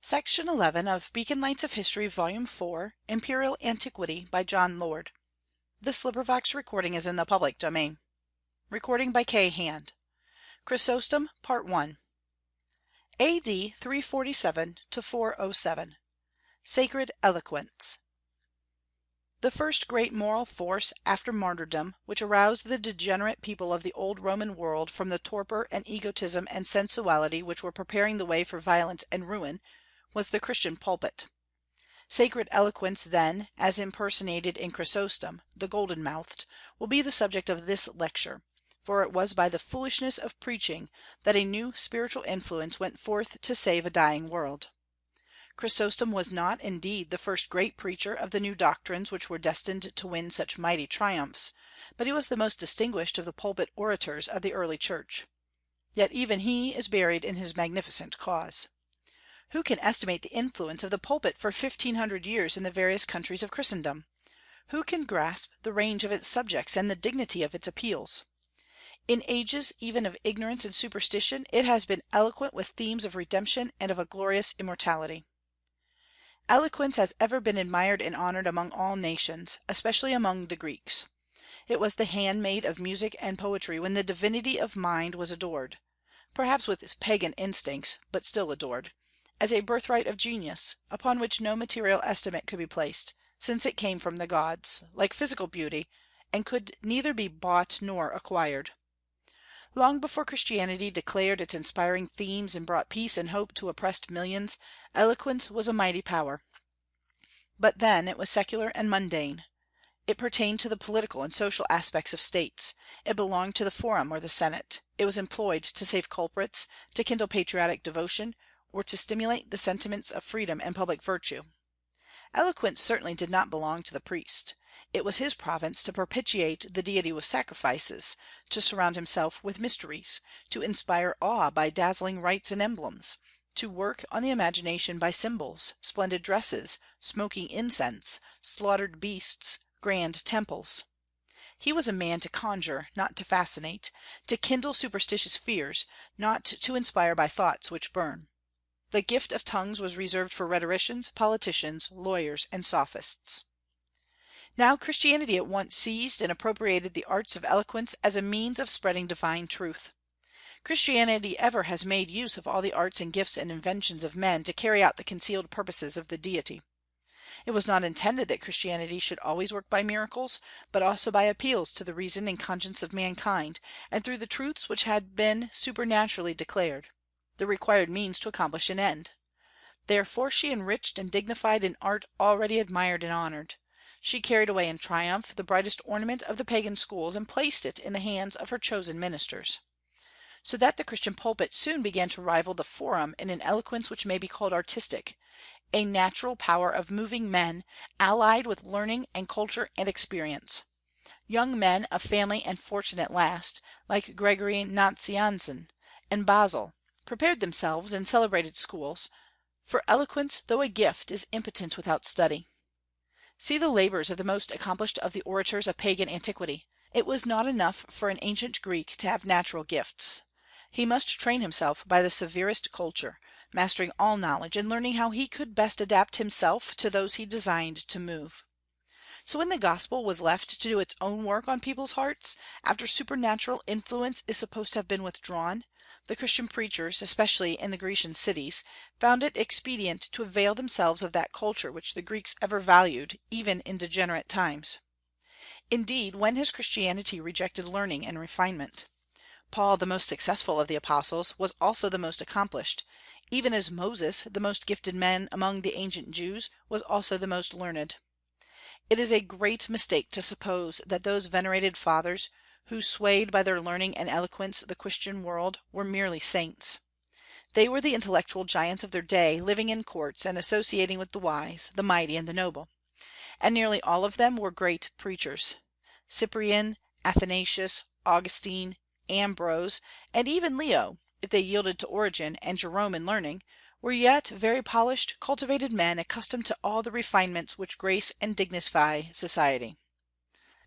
Section 11 of Beacon Lights of History, Volume 4, Imperial Antiquity, by John Lord. Recording is in the public domain. Recording by K. Hand. Chrysostom, Part 1. A.D. 347 to 407. Sacred Eloquence. The first great moral force after martyrdom, which aroused the degenerate people of the old Roman world from the torpor and egotism and sensuality which were preparing the way for violence and ruin, was the Christian pulpit. Sacred eloquence, then, as impersonated in Chrysostom, the golden mouthed, will be the subject of this lecture, for it was by the foolishness of preaching that a new spiritual influence went forth to save a dying world. Chrysostom was not, indeed, the first great preacher of the new doctrines which were destined to win such mighty triumphs, but he was the most distinguished of the pulpit orators of the early Church. Yet even he is buried in his magnificent cause. Who can estimate the influence of the pulpit for 1500 years in the various countries of Christendom? Who can grasp the range of its subjects and the dignity of its appeals? In ages even of ignorance and superstition it has been eloquent with themes of redemption and of a glorious immortality. Eloquence has ever been admired and honored among all nations, especially among the Greeks. It was the handmaid of music and poetry when the divinity of mind was adored, perhaps with pagan instincts, but still adored, as a birthright of genius, upon which no material estimate could be placed, since it came from the gods, like physical beauty, and could neither be bought nor acquired. Long before Christianity declared its inspiring themes and brought peace and hope to oppressed millions, eloquence was a mighty power. But then it was secular and mundane. It pertained to the political and social aspects of states. It belonged to the forum or the senate. It was employed to save culprits, to kindle patriotic devotion, or to stimulate the sentiments of freedom and public virtue. Eloquence certainly did not belong to the priest. It was his province to propitiate the deity with sacrifices, to surround himself with mysteries, to inspire awe by dazzling rites and emblems, to work on the imagination by symbols, splendid dresses, smoking incense, slaughtered beasts, grand temples. He was a man to conjure, not to fascinate, to kindle superstitious fears, not to inspire by thoughts which burn. The gift of tongues was reserved for rhetoricians, politicians, lawyers, and sophists. Now Christianity at once seized and appropriated the arts of eloquence as a means of spreading divine truth. Christianity ever has made use of all the arts and gifts and inventions of men to carry out the concealed purposes of the Deity. It was not intended that Christianity should always work by miracles, but also by appeals to the reason and conscience of mankind, and through the truths which had been supernaturally declared, the required means to accomplish an end. Therefore she enriched and dignified an art already admired and honored. She carried away in triumph the brightest ornament of the pagan schools and placed it in the hands of her chosen ministers. So that the Christian pulpit soon began to rival the forum in an eloquence which may be called artistic, a natural power of moving men, allied with learning and culture and experience. Young men of family and fortune at last, like Gregory Nazianzen and Basil, prepared themselves in celebrated schools, for eloquence, though a gift, is impotent without study. See the labors of the most accomplished of the orators of pagan antiquity. It was not enough for an ancient Greek to have natural gifts. He must train himself by the severest culture, mastering all knowledge and learning how he could best adapt himself to those he designed to move. So when the gospel was left to do its own work on people's hearts, after supernatural influence is supposed to have been withdrawn, the Christian preachers, especially in the Grecian cities, found it expedient to avail themselves of that culture which the Greeks ever valued, even in degenerate times. Indeed, when has Christianity rejected learning and refinement? Paul, the most successful of the apostles, was also the most accomplished, even as Moses, the most gifted man among the ancient Jews, was also the most learned. It is a great mistake to suppose that those venerated fathers, who swayed by their learning and eloquence the Christian world, were merely saints. They were the intellectual giants of their day, living in courts and associating with the wise, the mighty, and the noble. And nearly all of them were great preachers. Cyprian, Athanasius, Augustine, Ambrose, and even Leo, if they yielded to Origen and Jerome in learning, were yet very polished, cultivated men accustomed to all the refinements which grace and dignify society.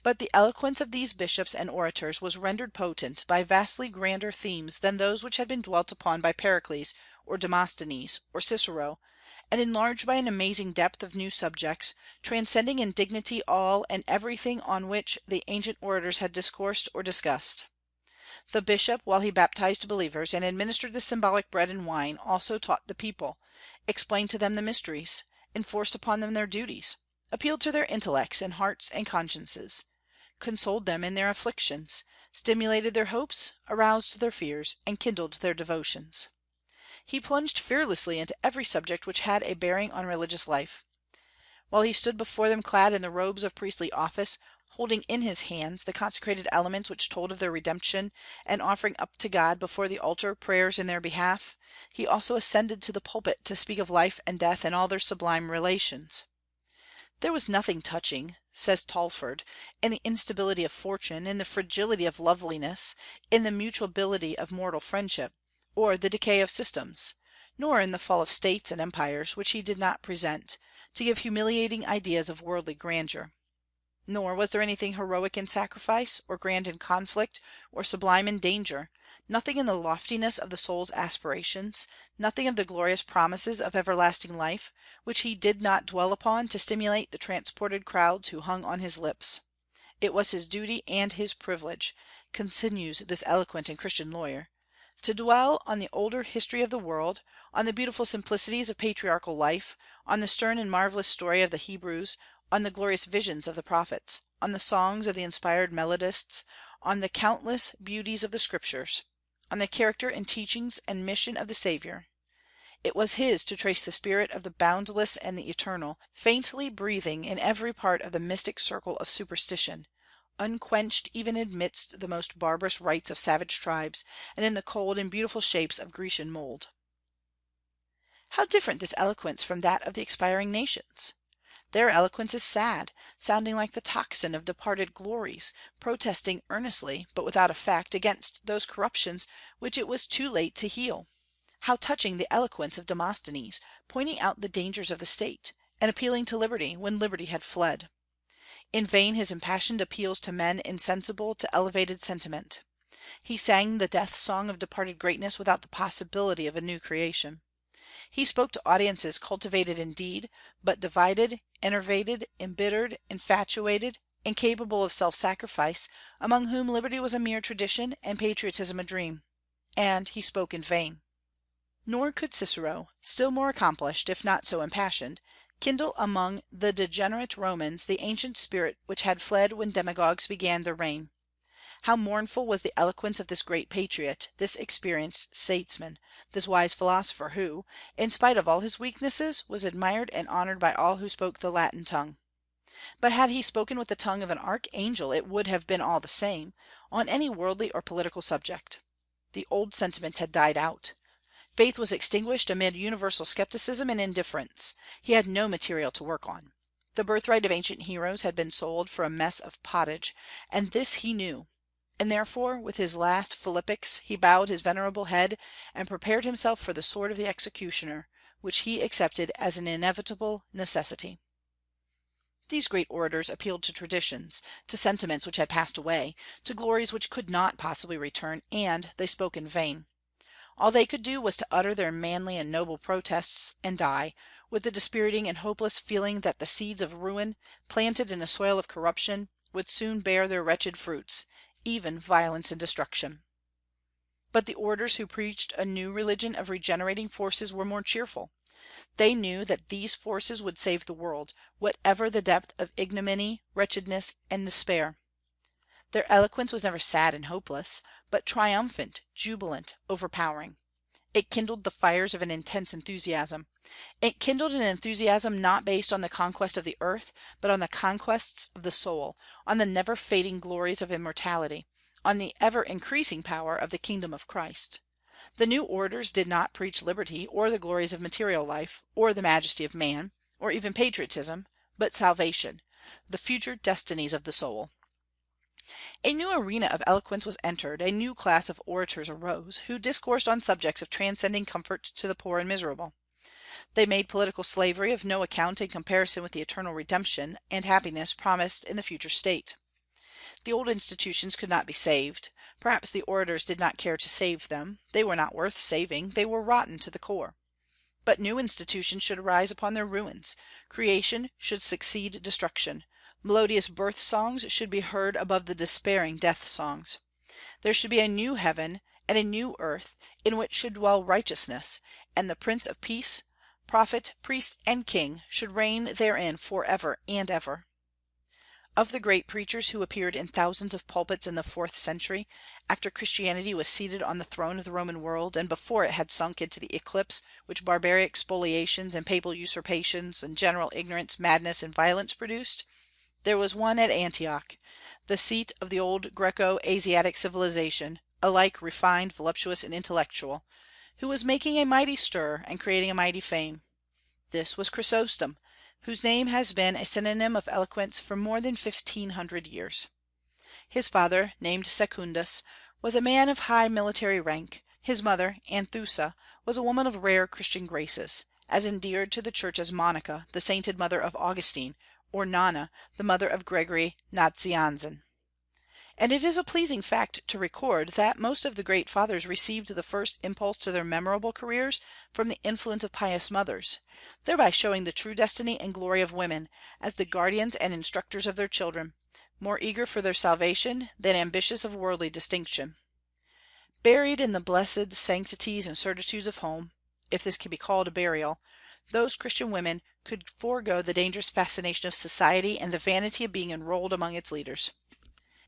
But the eloquence of these bishops and orators was rendered potent by vastly grander themes than those which had been dwelt upon by Pericles or Demosthenes or Cicero, and enlarged by an amazing depth of new subjects, transcending in dignity all and everything on which the ancient orators had discoursed or discussed. The bishop, while he baptized believers and administered the symbolic bread and wine, also taught the people, explained to them the mysteries, enforced upon them their duties, appealed to their intellects and hearts and consciences, consoled them in their afflictions, stimulated their hopes, aroused their fears, and kindled their devotions. He plunged fearlessly into every subject which had a bearing on religious life. While he stood before them clad in the robes of priestly office, holding in his hands the consecrated elements which told of their redemption, and offering up to God before the altar prayers in their behalf, he also ascended to the pulpit to speak of life and death in all their sublime relations. There was nothing touching, says Talfourd, in the instability of fortune, in the fragility of loveliness, in the mutability of mortal friendship, or the decay of systems, nor in the fall of states and empires, which he did not present, to give humiliating ideas of worldly grandeur. Nor was there anything heroic in sacrifice, or grand in conflict, or sublime in danger, nothing in the loftiness of the soul's aspirations, nothing of the glorious promises of everlasting life, which he did not dwell upon to stimulate the transported crowds who hung on his lips. It was his duty and his privilege, continues this eloquent and Christian lawyer, to dwell on the older history of the world, on the beautiful simplicities of patriarchal life, on the stern and marvelous story of the Hebrews, on the glorious visions of the prophets, on the songs of the inspired melodists, on the countless beauties of the Scriptures, on the character and teachings and mission of the Saviour. It was his to trace the spirit of the boundless and the eternal, faintly breathing in every part of the mystic circle of superstition, unquenched even amidst the most barbarous rites of savage tribes, and in the cold and beautiful shapes of Grecian mould. How different this eloquence from that of the expiring nations! Their eloquence is sad, sounding like the tocsin of departed glories, protesting earnestly, but without effect, against those corruptions which it was too late to heal. How touching the eloquence of Demosthenes, pointing out the dangers of the state, and appealing to liberty when liberty had fled. In vain his impassioned appeals to men insensible to elevated sentiment. He sang the death song of departed greatness without the possibility of a new creation. He spoke to audiences cultivated indeed, but divided, enervated, embittered, infatuated, incapable of self-sacrifice, among whom liberty was a mere tradition and patriotism a dream. And he spoke in vain. Nor could Cicero, still more accomplished, if not so impassioned, kindle among the degenerate Romans the ancient spirit which had fled when demagogues began their reign. How mournful was the eloquence of this great patriot, this experienced statesman, this wise philosopher who, in spite of all his weaknesses, was admired and honored by all who spoke the Latin tongue. But had he spoken with the tongue of an archangel, it would have been all the same, on any worldly or political subject. The old sentiments had died out. Faith was extinguished amid universal skepticism and indifference. He had no material to work on. The birthright of ancient heroes had been sold for a mess of pottage, and this he knew. And therefore, with his last philippics, he bowed his venerable head, and prepared himself for the sword of the executioner, which he accepted as an inevitable necessity. These great orators appealed to traditions, to sentiments which had passed away, to glories which could not possibly return, and they spoke in vain. All they could do was to utter their manly and noble protests, and die, with the dispiriting and hopeless feeling that the seeds of ruin, planted in a soil of corruption, would soon bear their wretched fruits, even violence and destruction. But the orators who preached a new religion of regenerating forces were more cheerful. They knew that these forces would save the world, whatever the depth of ignominy, wretchedness, and despair. Their eloquence was never sad and hopeless, but triumphant, jubilant, overpowering. It kindled the fires of an intense enthusiasm. It kindled an enthusiasm not based on the conquest of the earth, but on the conquests of the soul, on the never fading glories of immortality, on the ever increasing power of the kingdom of Christ. The new orators did not preach liberty, or the glories of material life, or the majesty of man, or even patriotism, but salvation, the future destinies of the soul. A new arena of eloquence was entered, a new class of orators arose, who discoursed on subjects of transcending comfort to the poor and miserable. They made political slavery of no account in comparison with the eternal redemption and happiness promised in the future state. The old institutions could not be saved. Perhaps the orators did not care to save them. They were not worth saving. They were rotten to the core. but new institutions should arise upon their ruins; creation should succeed destruction; melodious birth songs should be heard above the despairing death songs. There should be a new heaven and a new earth, in which should dwell righteousness, and the Prince of Peace, prophet, priest, and king, should reign therein forever and ever. Of the great preachers who appeared in thousands of pulpits in the fourth century, after Christianity was seated on the throne of the Roman world, and before it had sunk into the eclipse which barbaric spoliations and papal usurpations and general ignorance, madness, and violence produced, there was one at Antioch, the seat of the old Greco Asiatic civilization, alike refined, voluptuous, and intellectual, who was making a mighty stir and creating a mighty fame. This was Chrysostom, whose name has been a synonym of eloquence for more than 1,500 years. His father, named Secundus, was a man of high military rank; his mother, Anthusa, was a woman of rare Christian graces, as endeared to the Church as Monica, the sainted mother of Augustine, or Nana, the mother of Gregory Nazianzen. And it is a pleasing fact to record that most of the great fathers received the first impulse to their memorable careers from the influence of pious mothers, thereby showing the true destiny and glory of women, as the guardians and instructors of their children, more eager for their salvation than ambitious of worldly distinction. Buried in the blessed sanctities and certitudes of home, if this can be called a burial, those Christian women could forego the dangerous fascination of society and the vanity of being enrolled among its leaders.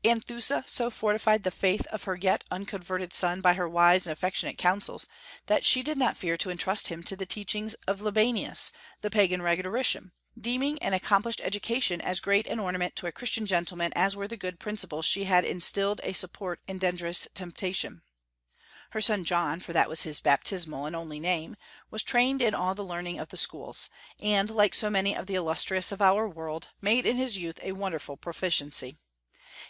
Anthusa so fortified the faith of her yet unconverted son by her wise and affectionate counsels, that she did not fear to entrust him to the teachings of Libanius, the pagan rhetorician, deeming an accomplished education as great an ornament to a Christian gentleman as were the good principles she had instilled a support in dangerous temptation. Her son John, for that was his baptismal and only name, was trained in all the learning of the schools, and, like so many of the illustrious of our world, made in his youth a wonderful proficiency.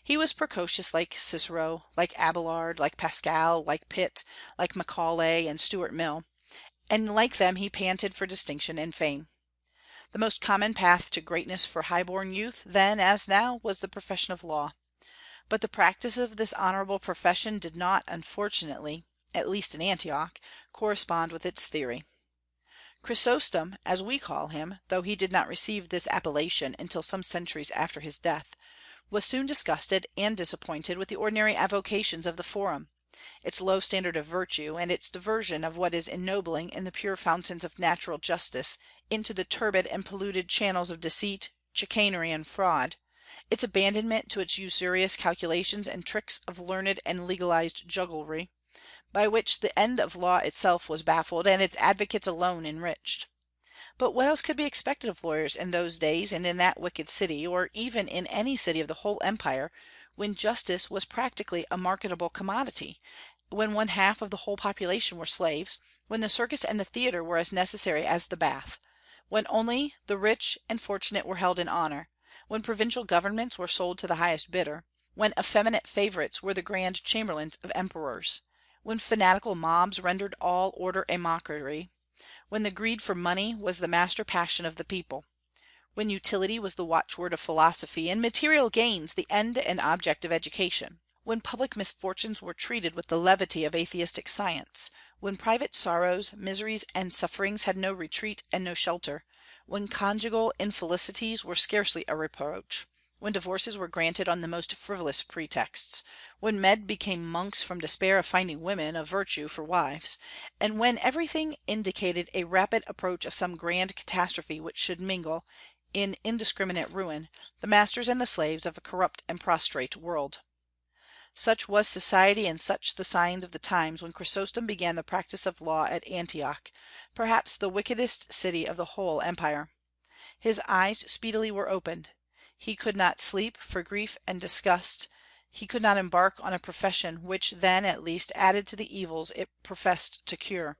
He was precocious like Cicero, like Abelard, like Pascal, like Pitt, like Macaulay and Stuart Mill, and like them he panted for distinction and fame. The most common path to greatness for high-born youth, then as now, was the profession of law. But the practice of this honorable profession did not, unfortunately, at least in Antioch, correspond with its theory. Chrysostom, as we call him, though he did not receive this appellation until some centuries after his death, was soon disgusted and disappointed with the ordinary avocations of the Forum, its low standard of virtue, and its diversion of what is ennobling in the pure fountains of natural justice into the turbid and polluted channels of deceit, chicanery, and fraud, its abandonment to its usurious calculations and tricks of learned and legalized jugglery, by which the end of law itself was baffled and its advocates alone enriched. But what else could be expected of lawyers in those days and in that wicked city, or even in any city of the whole empire, when justice was practically a marketable commodity, when one half of the whole population were slaves, when the circus and the theatre were as necessary as the bath, when only the rich and fortunate were held in honor, when provincial governments were sold to the highest bidder, when effeminate favorites were the grand chamberlains of emperors, when fanatical mobs rendered all order a mockery, when the greed for money was the master passion of the people, when utility was the watchword of philosophy, and material gains the end and object of education, when public misfortunes were treated with the levity of atheistic science, when private sorrows, miseries, and sufferings had no retreat and no shelter, when conjugal infelicities were scarcely a reproach, when divorces were granted on the most frivolous pretexts, when men became monks from despair of finding women of virtue for wives, and when everything indicated a rapid approach of some grand catastrophe which should mingle, in indiscriminate ruin, the masters and the slaves of a corrupt and prostrate world. Such was society and such the signs of the times when Chrysostom began the practice of law at Antioch, perhaps the wickedest city of the whole empire. His eyes speedily were opened. He could not sleep for grief and disgust. He could not embark on a profession which then at least added to the evils it professed to cure.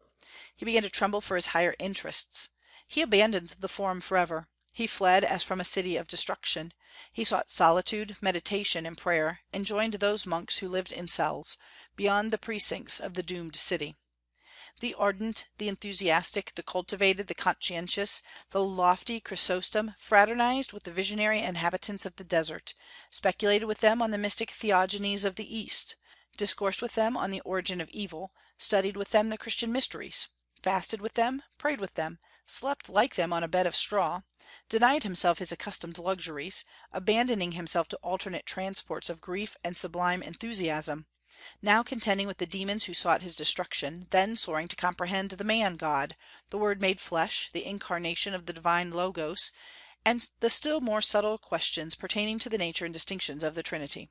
He began to tremble for his higher interests. He abandoned the Forum forever. He fled as from a city of destruction. He sought solitude, meditation, and prayer, and joined those monks who lived in cells, beyond the precincts of the doomed city. The ardent, the enthusiastic, the cultivated, the conscientious, the lofty Chrysostom fraternized with the visionary inhabitants of the desert, speculated with them on the mystic theogonies of the East, discoursed with them on the origin of evil, studied with them the Christian mysteries, fasted with them, prayed with them, slept like them on a bed of straw, denied himself his accustomed luxuries, abandoning himself to alternate transports of grief and sublime enthusiasm, now contending with the demons who sought his destruction, then soaring to comprehend the man God, the Word made flesh, the incarnation of the divine Logos, and the still more subtle questions pertaining to the nature and distinctions of the Trinity.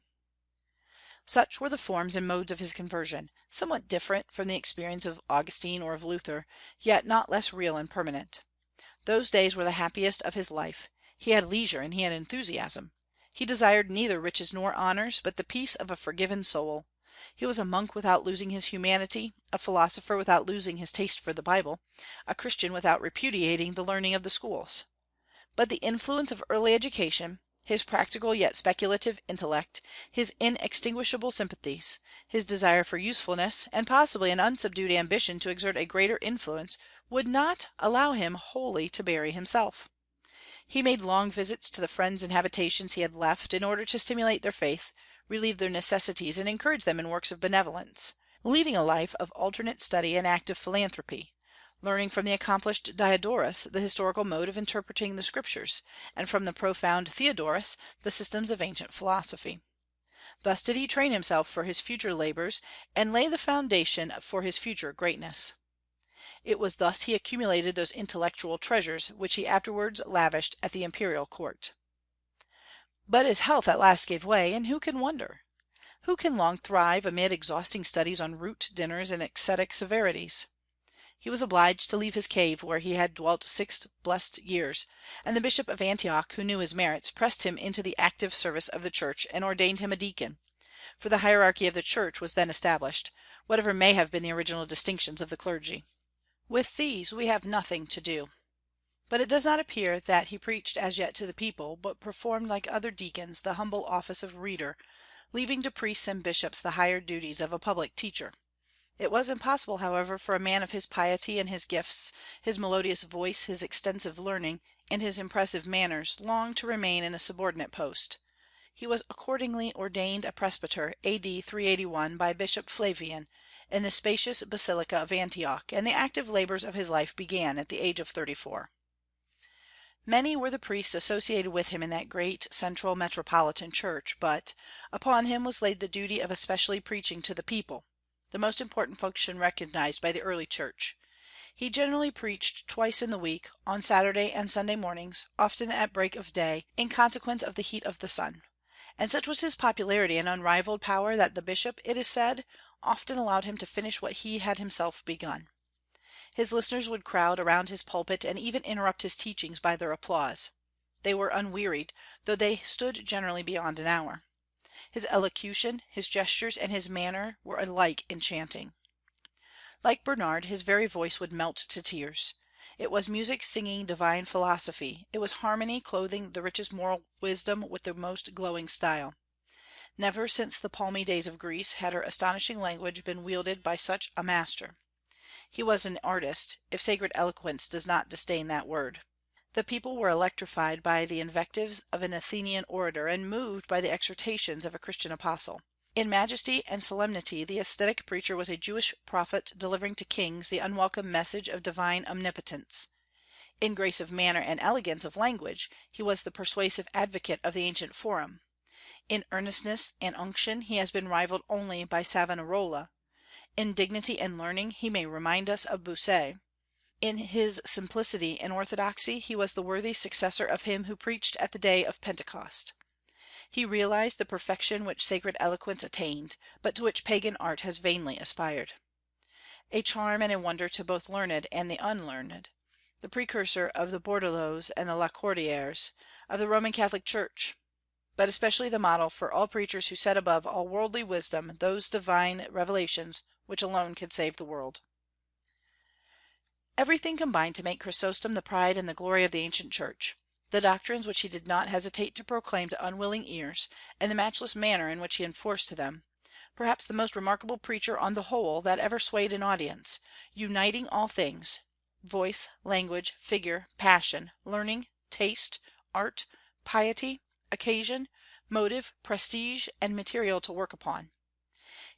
Such were the forms and modes of his conversion, somewhat different from the experience of Augustine or of Luther, yet not less real and permanent. Those days were the happiest of his life. He had leisure and he had enthusiasm. He desired neither riches nor honors, but the peace of a forgiven soul. He was a monk without losing his humanity, a philosopher without losing his taste for the Bible, a Christian without repudiating the learning of the schools. But the influence of early education, his practical yet speculative intellect, his inextinguishable sympathies, his desire for usefulness, and possibly an unsubdued ambition to exert a greater influence, would not allow him wholly to bury himself. He made long visits to the friends and habitations he had left, in order to stimulate their faith, relieve their necessities, and encourage them in works of benevolence, leading a life of alternate study and active philanthropy, learning from the accomplished Diodorus the historical mode of interpreting the Scriptures, and from the profound Theodorus the systems of ancient philosophy. Thus did he train himself for his future labors, and lay the foundation for his future greatness. It was thus he accumulated those intellectual treasures which he afterwards lavished at the imperial court. But his health at last gave way, and who can wonder? Who can long thrive amid exhausting studies on root dinners and ascetic severities? He was obliged to leave his cave where he had dwelt 6 blessed years, and the Bishop of Antioch, who knew his merits, pressed him into the active service of the Church and ordained him a deacon; for the hierarchy of the Church was then established, whatever may have been the original distinctions of the clergy. With these we have nothing to do. But it does not appear that he preached as yet to the people, but performed like other deacons the humble office of reader, leaving to priests and bishops the higher duties of a public teacher. It was impossible, however, for a man of his piety and his gifts, his melodious voice, his extensive learning, and his impressive manners, long to remain in a subordinate post. He was accordingly ordained a presbyter A.D. 381 by Bishop Flavian, in the spacious basilica of Antioch, and the active labors of his life began at the age of 34. Many were the priests associated with him in that great central metropolitan church, but upon him was laid the duty of especially preaching to the people, the most important function recognized by the early Church. He generally preached twice in the week, on Saturday and Sunday mornings, often at break of day, in consequence of the heat of the sun. And such was his popularity and unrivaled power that the bishop, it is said, often allowed him to finish what he had himself begun. His listeners would crowd around his pulpit and even interrupt his teachings by their applause. They were unwearied, though they stood generally beyond an hour. His elocution, his gestures, and his manner were alike enchanting. Like Bernard, his very voice would melt to tears. It was music singing divine philosophy; it was harmony clothing the richest moral wisdom with the most glowing style. Never since the palmy days of Greece had her astonishing language been wielded by such a master. He was an artist, if sacred eloquence does not disdain that word. The people were electrified by the invectives of an Athenian orator, and moved by the exhortations of a Christian apostle. In majesty and solemnity the ascetic preacher was a Jewish prophet delivering to kings the unwelcome message of divine omnipotence. In grace of manner and elegance of language he was the persuasive advocate of the ancient forum. In earnestness and unction he has been rivaled only by Savonarola. In dignity and learning he may remind us of Bossuet. In his simplicity and orthodoxy he was the worthy successor of him who preached at the day of Pentecost. He realized the perfection which sacred eloquence attained, but to which pagan art has vainly aspired. A charm and a wonder to both learned and the unlearned, the precursor of the Bourdaloues and the Lacordaires, of the Roman Catholic Church, but especially the model for all preachers who set above all worldly wisdom those divine revelations which alone can save the world. Everything combined to make Chrysostom the pride and the glory of the ancient Church. The doctrines which he did not hesitate to proclaim to unwilling ears, and the matchless manner in which he enforced them, perhaps the most remarkable preacher on the whole that ever swayed an audience, uniting all things, voice, language, figure, passion, learning, taste, art, piety, occasion, motive, prestige, and material to work upon.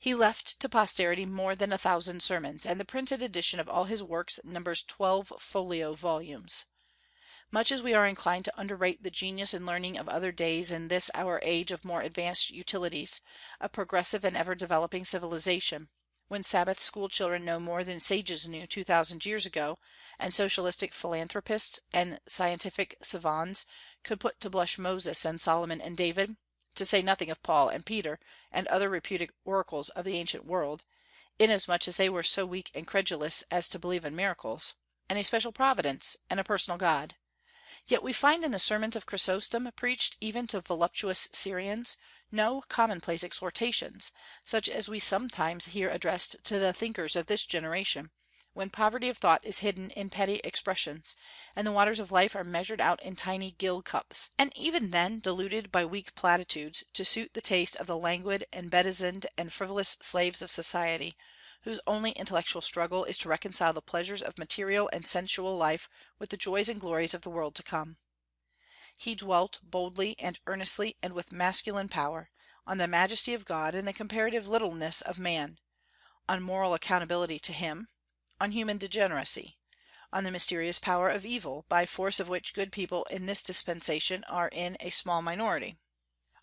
He left to posterity more than 1,000 sermons, and the printed edition of all his works numbers 12 folio volumes. Much as we are inclined to underrate the genius and learning of other days in this our age of more advanced utilities, a progressive and ever developing civilization, when Sabbath school children know more than sages knew 2,000 years ago, and socialistic philanthropists and scientific savants could put to blush Moses and Solomon and David, to say nothing of Paul and Peter and other reputed oracles of the ancient world, inasmuch as they were so weak and credulous as to believe in miracles, and a special providence, and a personal God. Yet we find in the sermons of Chrysostom, preached even to voluptuous Syrians, no commonplace exhortations, such as we sometimes hear addressed to the thinkers of this generation, when poverty of thought is hidden in petty expressions, and the waters of life are measured out in tiny gill cups, and even then diluted by weak platitudes to suit the taste of the languid and bedizened and frivolous slaves of society, whose only intellectual struggle is to reconcile the pleasures of material and sensual life with the joys and glories of the world to come. He dwelt boldly and earnestly and with masculine power on the majesty of God and the comparative littleness of man, on moral accountability to him, on human degeneracy, on the mysterious power of evil, by force of which good people in this dispensation are in a small minority,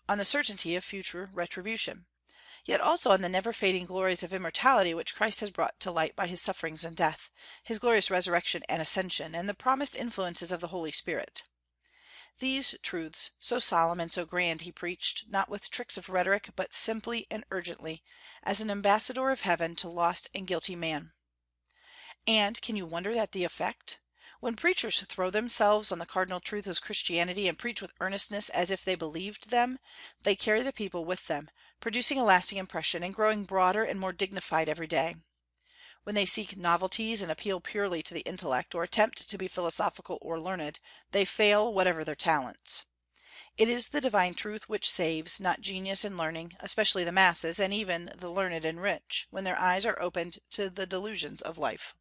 on the certainty of future retribution, yet also on the never fading glories of immortality which Christ has brought to light by his sufferings and death, his glorious resurrection and ascension, and the promised influences of the Holy Spirit. These truths, so solemn and so grand, he preached, not with tricks of rhetoric, but simply and urgently, as an ambassador of heaven to lost and guilty man. And can you wonder at the effect? When preachers throw themselves on the cardinal truths of Christianity and preach with earnestness as if they believed them, they carry the people with them, producing a lasting impression, and growing broader and more dignified every day. When they seek novelties and appeal purely to the intellect, or attempt to be philosophical or learned, they fail, whatever their talents. It is the divine truth which saves, not genius and learning, especially the masses, and even the learned and rich, when their eyes are opened to the delusions of life.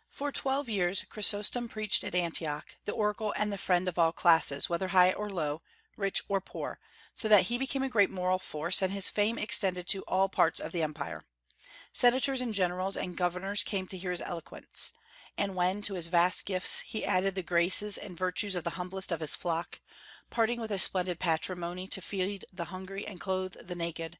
For 12 years Chrysostom preached at Antioch, the oracle and the friend of all classes, whether high or low, rich or poor, so that he became a great moral force, and his fame extended to all parts of the empire. Senators and generals and governors came to hear his eloquence. And when to his vast gifts he added the graces and virtues of the humblest of his flock, parting with a splendid patrimony to feed the hungry and clothe the naked,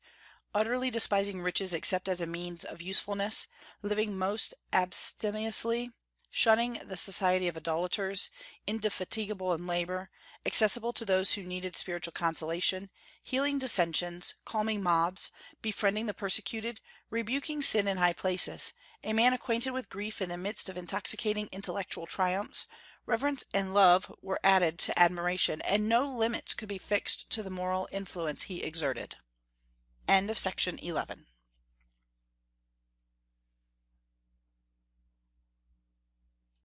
utterly despising riches except as a means of usefulness, living most abstemiously, shunning the society of idolaters, indefatigable in labor, accessible to those who needed spiritual consolation, healing dissensions, calming mobs, befriending the persecuted, rebuking sin in high places, a man acquainted with grief in the midst of intoxicating intellectual triumphs, reverence and love were added to admiration, and no limits could be fixed to the moral influence he exerted. End of section 11.